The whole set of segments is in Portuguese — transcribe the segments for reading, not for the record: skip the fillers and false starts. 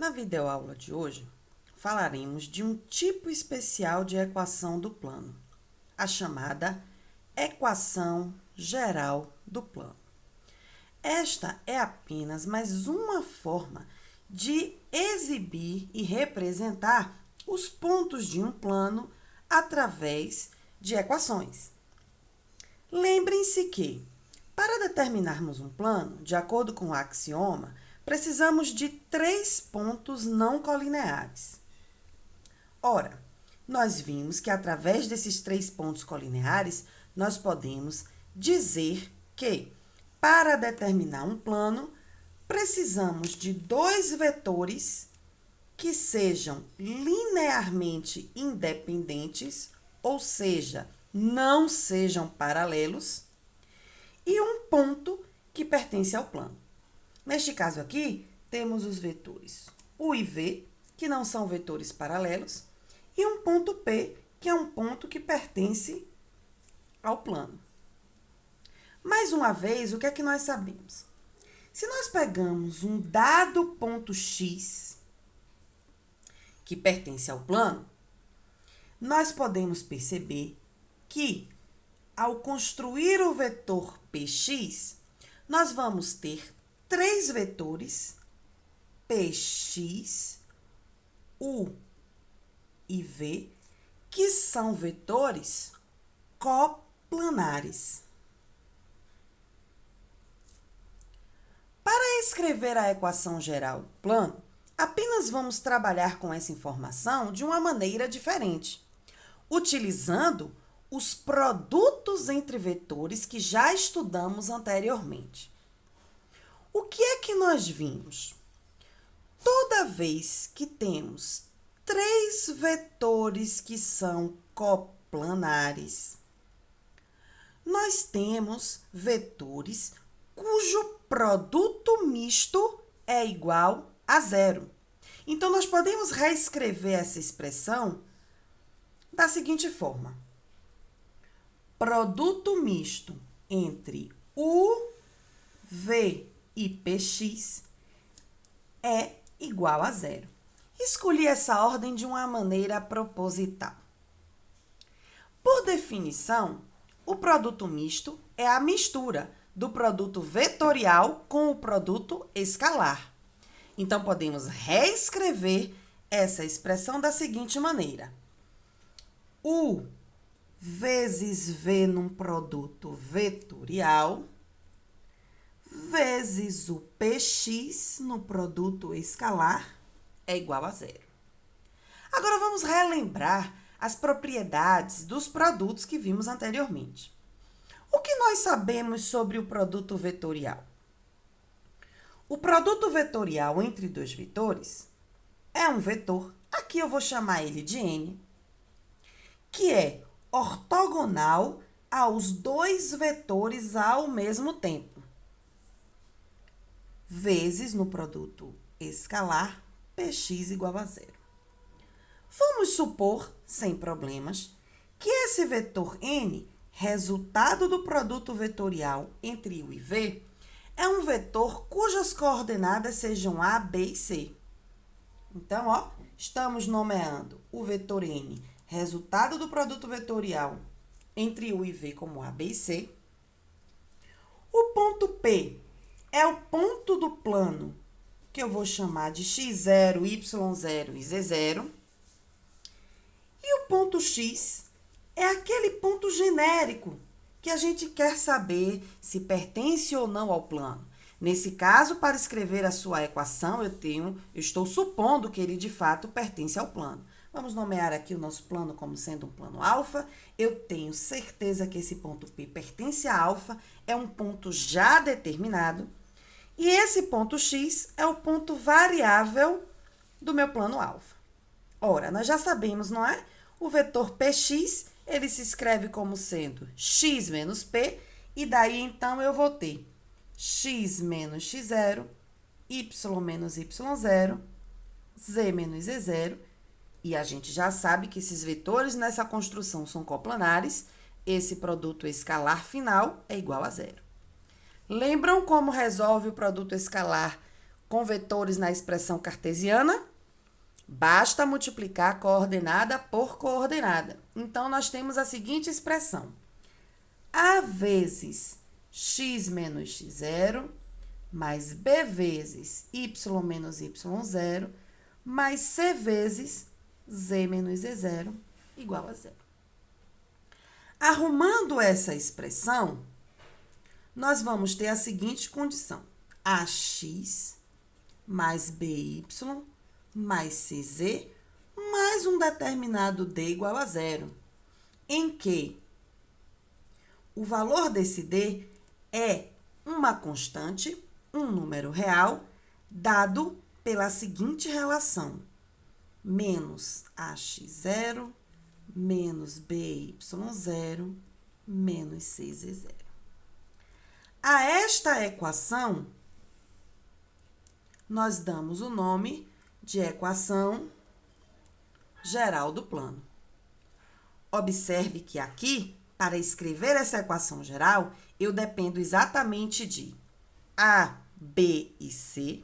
Na videoaula de hoje, falaremos de um tipo especial de equação do plano, a chamada equação geral do plano. Esta é apenas mais uma forma de exibir e representar os pontos de um plano através de equações. Lembrem-se que, para determinarmos um plano, de acordo com o axioma, precisamos de 3 pontos não colineares. Ora, nós vimos que através desses 3 pontos colineares, nós podemos dizer que, para determinar um plano, precisamos de 2 vetores que sejam linearmente independentes, ou seja, não sejam paralelos, e um ponto que pertence ao plano. Neste caso aqui, temos os vetores U e V, que não são vetores paralelos, e um ponto P, que é um ponto que pertence ao plano. Mais uma vez, o que é que nós sabemos? Se nós pegamos um dado ponto X, que pertence ao plano, nós podemos perceber que, ao construir o vetor Px, nós vamos ter 3 vetores, Px, U e V, que são vetores coplanares. Para escrever a equação geral do plano, apenas vamos trabalhar com essa informação de uma maneira diferente, utilizando os produtos entre vetores que já estudamos anteriormente. O que é que nós vimos? Toda vez que temos 3 vetores que são coplanares, nós temos vetores cujo produto misto é igual a 0. Então, nós podemos reescrever essa expressão da seguinte forma: produto misto entre U, V e Px é igual a 0. Escolhi essa ordem de uma maneira proposital. Por definição, o produto misto é a mistura do produto vetorial com o produto escalar. Então, podemos reescrever essa expressão da seguinte maneira: U vezes V num produto vetorial vezes o Px no produto escalar é igual a 0. Agora, vamos relembrar as propriedades dos produtos que vimos anteriormente. O que nós sabemos sobre o produto vetorial? O produto vetorial entre 2 vetores é um vetor, aqui eu vou chamar ele de N, que é ortogonal aos 2 vetores ao mesmo tempo, vezes no produto escalar Px igual a 0. Vamos supor, sem problemas, que esse vetor N, resultado do produto vetorial entre U e V, é um vetor cujas coordenadas sejam A, B e C. Então, estamos nomeando o vetor N, resultado do produto vetorial entre U e V como A, B e C. O ponto P é o ponto do plano que eu vou chamar de x0, y0 e z0. E o ponto X é aquele ponto genérico que a gente quer saber se pertence ou não ao plano. Nesse caso, para escrever a sua equação, eu estou supondo que ele de fato pertence ao plano. Vamos nomear aqui o nosso plano como sendo um plano alfa. Eu tenho certeza que esse ponto P pertence a alfa, é um ponto já determinado. E esse ponto X é o ponto variável do meu plano alfa. Ora, nós já sabemos, não é? O vetor Px, ele se escreve como sendo x menos p, e daí, então, eu vou ter x menos x0, y menos y0, z menos z0, e a gente já sabe que esses vetores nessa construção são coplanares, esse produto escalar final é igual a 0. Lembram como resolve o produto escalar com vetores na expressão cartesiana? Basta multiplicar coordenada por coordenada. Então, nós temos a seguinte expressão. A vezes x menos x0, mais b vezes y menos y0, mais c vezes z menos z0, igual a zero. Arrumando essa expressão, nós vamos ter a seguinte condição. Ax mais by mais cz mais um determinado d igual a zero, em que o valor desse d é uma constante, um número real, dado pela seguinte relação. Menos ax0 menos by0 menos cz0. A esta equação, nós damos o nome de equação geral do plano. Observe que aqui, para escrever essa equação geral, eu dependo exatamente de A, B e C,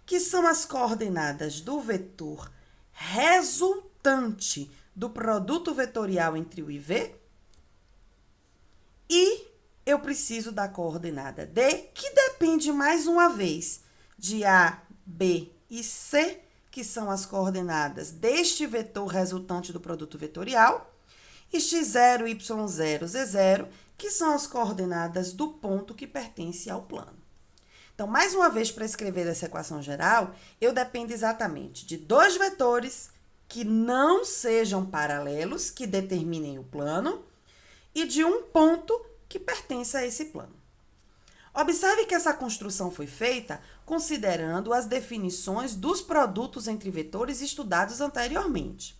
que são as coordenadas do vetor resultante do produto vetorial entre o I e V, e eu preciso da coordenada D, que depende mais uma vez de A, B e C, que são as coordenadas deste vetor resultante do produto vetorial, e x0, y0, z0, que são as coordenadas do ponto que pertence ao plano. Então, mais uma vez, para escrever essa equação geral, eu dependo exatamente de dois vetores que não sejam paralelos, que determinem o plano, e de um ponto que pertence a esse plano. Observe que essa construção foi feita considerando as definições dos produtos entre vetores estudados anteriormente,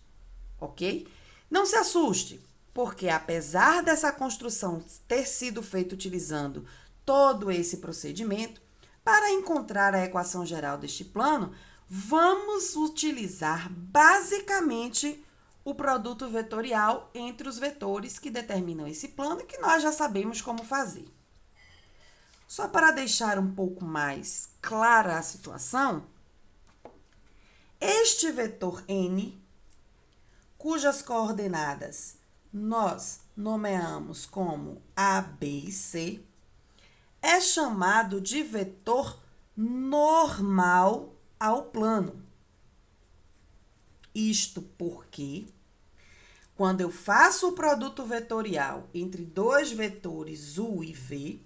ok? Não se assuste, porque apesar dessa construção ter sido feita utilizando todo esse procedimento, para encontrar a equação geral deste plano, vamos utilizar basicamente o produto vetorial entre os vetores que determinam esse plano, que nós já sabemos como fazer. Só para deixar um pouco mais clara a situação, este vetor n, cujas coordenadas nós nomeamos como A, B e C, é chamado de vetor normal ao plano. Isto porque, quando eu faço o produto vetorial entre dois vetores U e V,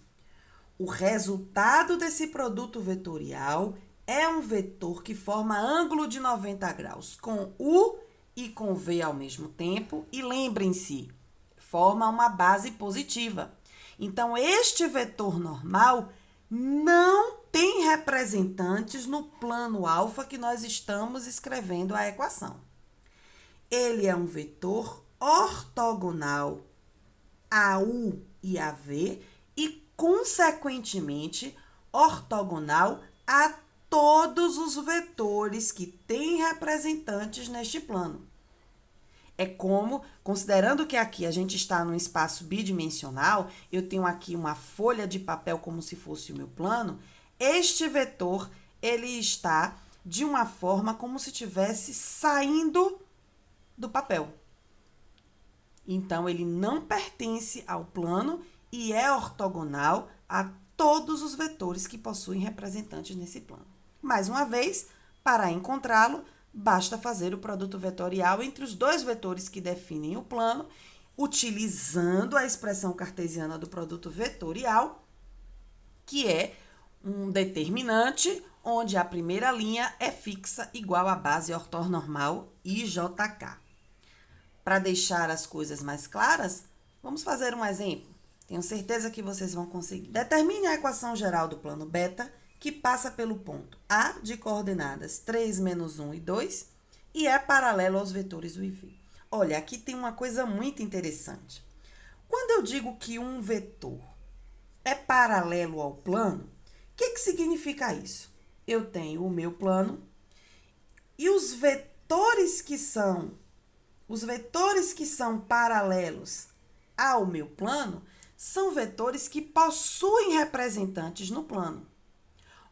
o resultado desse produto vetorial é um vetor que forma ângulo de 90 graus com U e com V ao mesmo tempo. E lembrem-se, forma uma base positiva. Então, este vetor normal não tem representantes no plano alfa que nós estamos escrevendo a equação. Ele é um vetor ortogonal a U e a V e, consequentemente, ortogonal a todos os vetores que têm representantes neste plano. É como, considerando que aqui a gente está num espaço bidimensional, eu tenho aqui uma folha de papel como se fosse o meu plano, este vetor, ele está de uma forma como se estivesse saindo do papel. Então, ele não pertence ao plano e é ortogonal a todos os vetores que possuem representantes nesse plano. Mais uma vez, para encontrá-lo, basta fazer o produto vetorial entre os dois vetores que definem o plano, utilizando a expressão cartesiana do produto vetorial, que é um determinante onde a primeira linha é fixa igual à base ortonormal IJK. Para deixar as coisas mais claras, vamos fazer um exemplo. Tenho certeza que vocês vão conseguir. Determine a equação geral do plano beta, que passa pelo ponto A de coordenadas 3, menos 1 e 2, e é paralelo aos vetores U e V. Olha, aqui tem uma coisa muito interessante. Quando eu digo que um vetor é paralelo ao plano, o que significa isso? Eu tenho o meu plano e os vetores que são paralelos ao meu plano são vetores que possuem representantes no plano.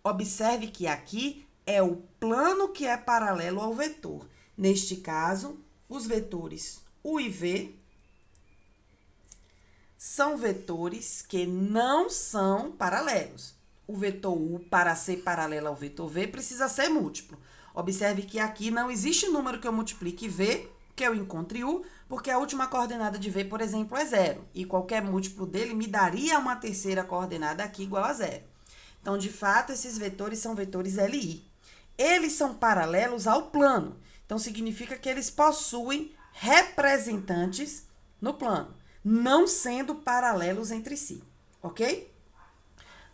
Observe que aqui é o plano que é paralelo ao vetor. Neste caso, os vetores U e V são vetores que não são paralelos. O vetor U, para ser paralelo ao vetor V, precisa ser múltiplo. Observe que aqui não existe número que eu multiplique V, que eu encontre U, porque a última coordenada de V, por exemplo, é 0. E qualquer múltiplo dele me daria uma terceira coordenada aqui igual a 0. Então, de fato, esses vetores são vetores LI. Eles são paralelos ao plano. Então, significa que eles possuem representantes no plano, não sendo paralelos entre si, ok?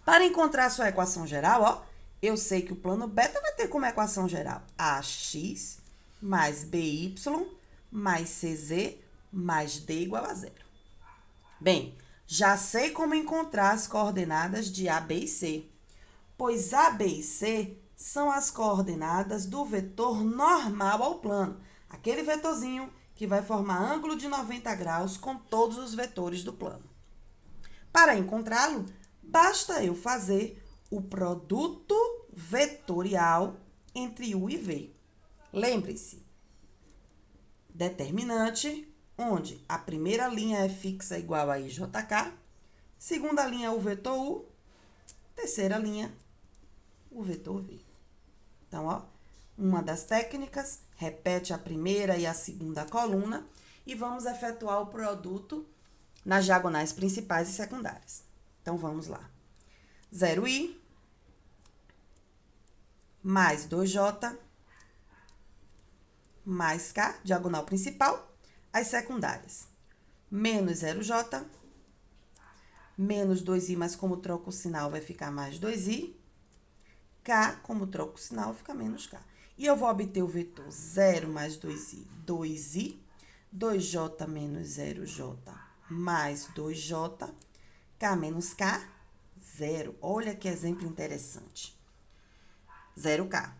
Para encontrar a sua equação geral, ó, eu sei que o plano beta vai ter como equação geral AX mais BY mais CZ mais D igual a 0. Bem, já sei como encontrar as coordenadas de A, B e C, pois A, B e C são as coordenadas do vetor normal ao plano, aquele vetorzinho que vai formar ângulo de 90 graus com todos os vetores do plano. Para encontrá-lo, basta eu fazer o produto vetorial entre U e V. Lembre-se, determinante, onde a primeira linha é fixa igual a IJK, segunda linha é o vetor U, terceira linha, o vetor V. Então, ó, uma das técnicas, repete a primeira e a segunda coluna e vamos efetuar o produto nas diagonais principais e secundárias. Então, vamos lá. 0i mais 2j mais k, diagonal principal, as secundárias. Menos 0j, menos 2i, mas como troco o sinal vai ficar mais 2i. K, como troco o sinal, fica menos k. E eu vou obter o vetor 0 mais 2i, 2i, 2j menos 0j mais 2j, k menos k, 0. Olha que exemplo interessante. 0k.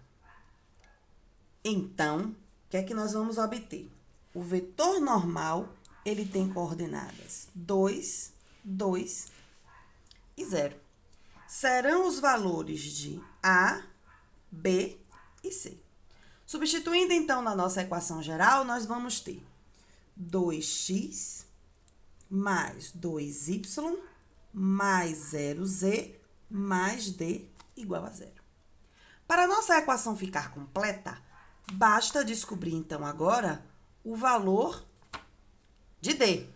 Então, o que é que nós vamos obter? O vetor normal, ele tem coordenadas 2, 2 e 0. Serão os valores de A, B e C. Substituindo, então, na nossa equação geral, nós vamos ter 2x mais 2y mais 0z mais d igual a 0. Para a nossa equação ficar completa, basta descobrir, então, agora o valor de d.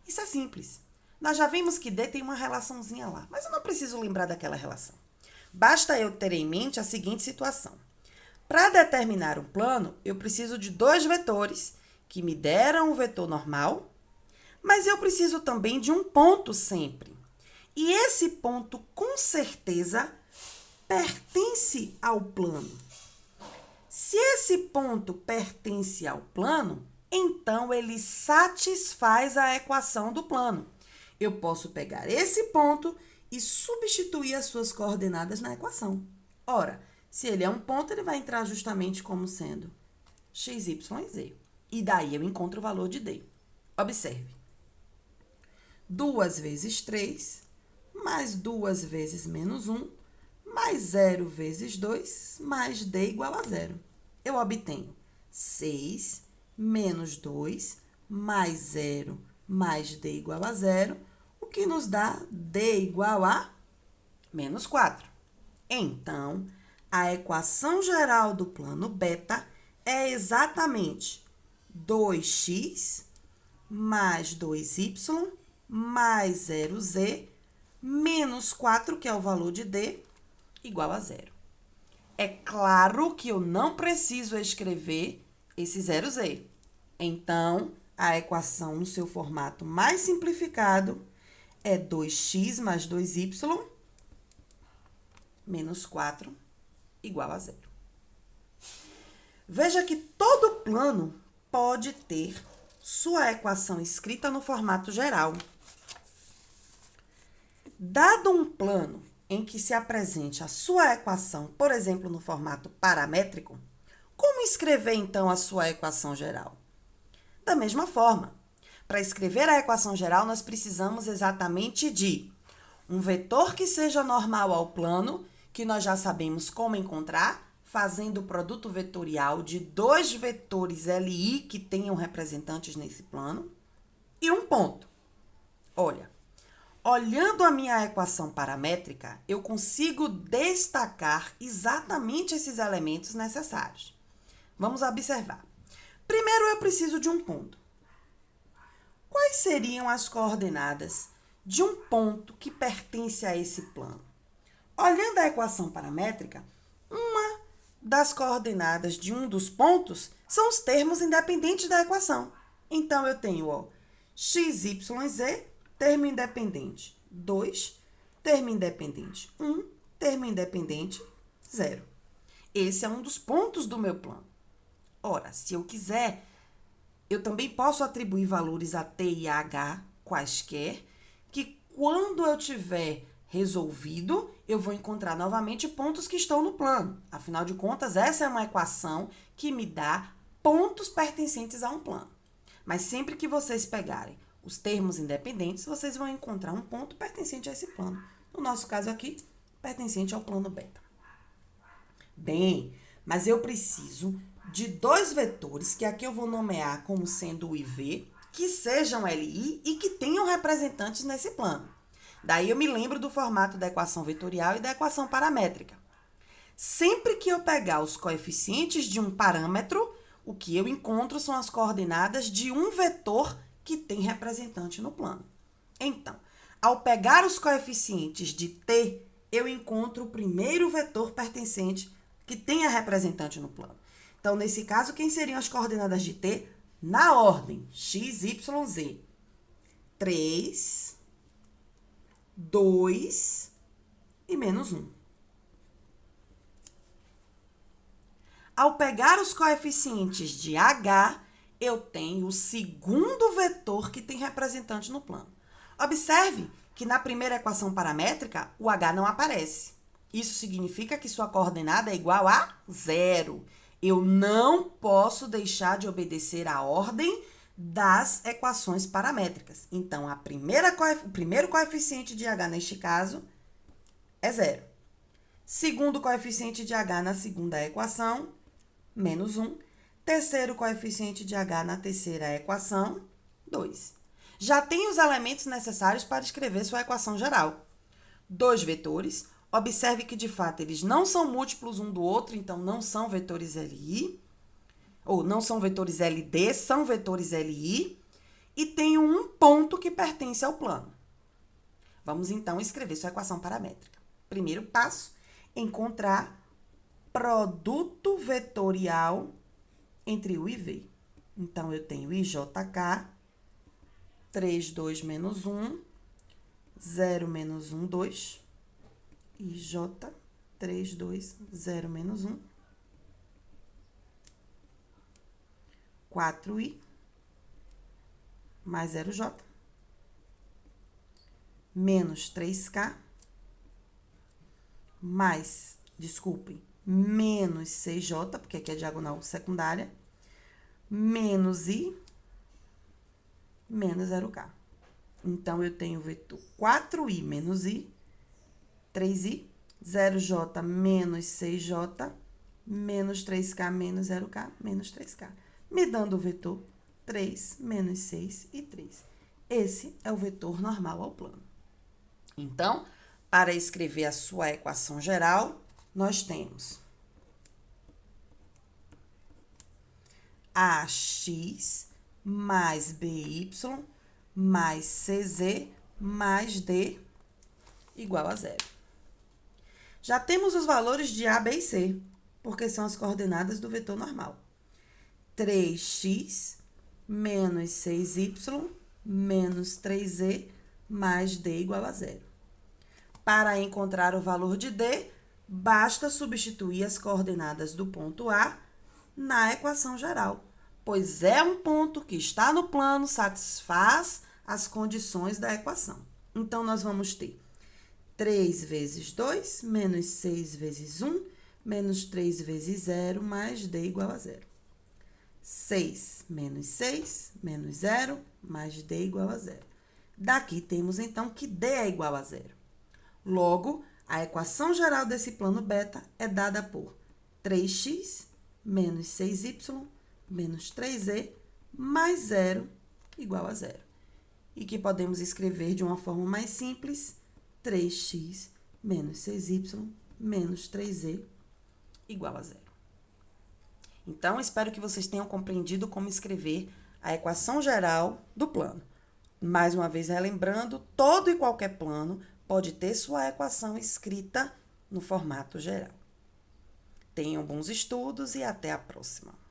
Isso é simples. Nós já vimos que d tem uma relaçãozinha lá, mas eu não preciso lembrar daquela relação. Basta eu ter em mente a seguinte situação. Para determinar um plano, eu preciso de dois vetores que me deram o vetor normal, mas eu preciso também de um ponto sempre. E esse ponto, com certeza, pertence ao plano. Se esse ponto pertence ao plano, então ele satisfaz a equação do plano. Eu posso pegar esse ponto e substituir as suas coordenadas na equação. Ora, se ele é um ponto, ele vai entrar justamente como sendo x, y e z. E daí eu encontro o valor de d. Observe. 2 vezes 3, mais 2 vezes menos 1, mais 0 vezes 2, mais d igual a 0. Eu obtenho 6 menos 2, mais 0, mais d igual a 0, o que nos dá d igual a menos 4. Então, a equação geral do plano beta é exatamente 2x mais 2y mais 0z menos 4, que é o valor de d, igual a 0. É claro que eu não preciso escrever esse 0z. Então, a equação no seu formato mais simplificado é 2x mais 2y menos 4 igual a 0. Veja que todo plano pode ter sua equação escrita no formato geral. Dado um plano em que se apresente a sua equação, por exemplo, no formato paramétrico, como escrever, então, a sua equação geral? Da mesma forma, para escrever a equação geral, nós precisamos exatamente de um vetor que seja normal ao plano, que nós já sabemos como encontrar, fazendo o produto vetorial de dois vetores LI que tenham representantes nesse plano, e um ponto. Olha, olhando a minha equação paramétrica, eu consigo destacar exatamente esses elementos necessários. Vamos observar. Primeiro, eu preciso de um ponto. Quais seriam as coordenadas de um ponto que pertence a esse plano? Olhando a equação paramétrica, uma das coordenadas de um dos pontos são os termos independentes da equação. Então, eu tenho, ó, x, y, z, termo independente 2, termo independente 1, termo independente 0. Esse é um dos pontos do meu plano. Ora, se eu quiser, eu também posso atribuir valores a t e a h quaisquer, que quando eu tiver resolvido, eu vou encontrar novamente pontos que estão no plano. Afinal de contas, essa é uma equação que me dá pontos pertencentes a um plano. Mas sempre que vocês pegarem os termos independentes, vocês vão encontrar um ponto pertencente a esse plano. No nosso caso aqui, pertencente ao plano beta. Bem, mas eu preciso de dois vetores, que aqui eu vou nomear como sendo o IV, que sejam LI e que tenham representantes nesse plano. Daí eu me lembro do formato da equação vetorial e da equação paramétrica. Sempre que eu pegar os coeficientes de um parâmetro, o que eu encontro são as coordenadas de um vetor que tem representante no plano. Então, ao pegar os coeficientes de t, eu encontro o primeiro vetor pertencente que tenha representante no plano. Então, nesse caso, quem seriam as coordenadas de t? Na ordem, x, y, z. 3, 2 e menos 1. Ao pegar os coeficientes de h, eu tenho o segundo vetor que tem representante no plano. Observe que na primeira equação paramétrica, o h não aparece. Isso significa que sua coordenada é igual a 0. Eu não posso deixar de obedecer à ordem das equações paramétricas. Então, o primeiro coeficiente de h neste caso é 0. Segundo coeficiente de h na segunda equação, menos 1. Terceiro coeficiente de h na terceira equação, 2. Já tem os elementos necessários para escrever sua equação geral. Dois vetores. Observe que, de fato, eles não são múltiplos um do outro, então não são vetores LI, ou não são vetores LD, são vetores LI, e tenho um ponto que pertence ao plano. Vamos, então, escrever sua equação paramétrica. Primeiro passo, encontrar produto vetorial entre U e V. Então, eu tenho IJK, 3, 2, menos 1, 0, menos 1, 2. IJ, 3, 2, 0, menos 1. 4I, mais 0J. Menos 3K, mais, desculpem, menos 6J, porque aqui é diagonal secundária, menos I, menos 0K. Então, eu tenho o vetor 4I menos I, 3I, 0J menos 6J, menos 3K menos 0K, menos 3K. Me dando o vetor 3, menos 6 e 3. Esse é o vetor normal ao plano. Então, para escrever a sua equação geral, nós temos AX mais BY mais CZ mais D igual a 0. Já temos os valores de A, B e C, porque são as coordenadas do vetor normal. 3x menos 6y menos 3z mais d igual a 0. Para encontrar o valor de d, basta substituir as coordenadas do ponto A na equação geral, pois é um ponto que está no plano, satisfaz as condições da equação. Então, nós vamos ter 3 vezes 2, menos 6 vezes 1, menos 3 vezes 0, mais d igual a 0. 6 menos 6, menos 0, mais d igual a 0. Daqui temos, então, que d é igual a 0. Logo, A equação geral desse plano beta é dada por 3x menos 6y menos 3e mais 0 igual a 0. E que podemos escrever de uma forma mais simples, 3x menos 6y menos 3e igual a 0. Então, espero que vocês tenham compreendido como escrever a equação geral do plano. Mais uma vez, relembrando, todo e qualquer plano pode ter sua equação escrita no formato geral. Tenham bons estudos e até a próxima.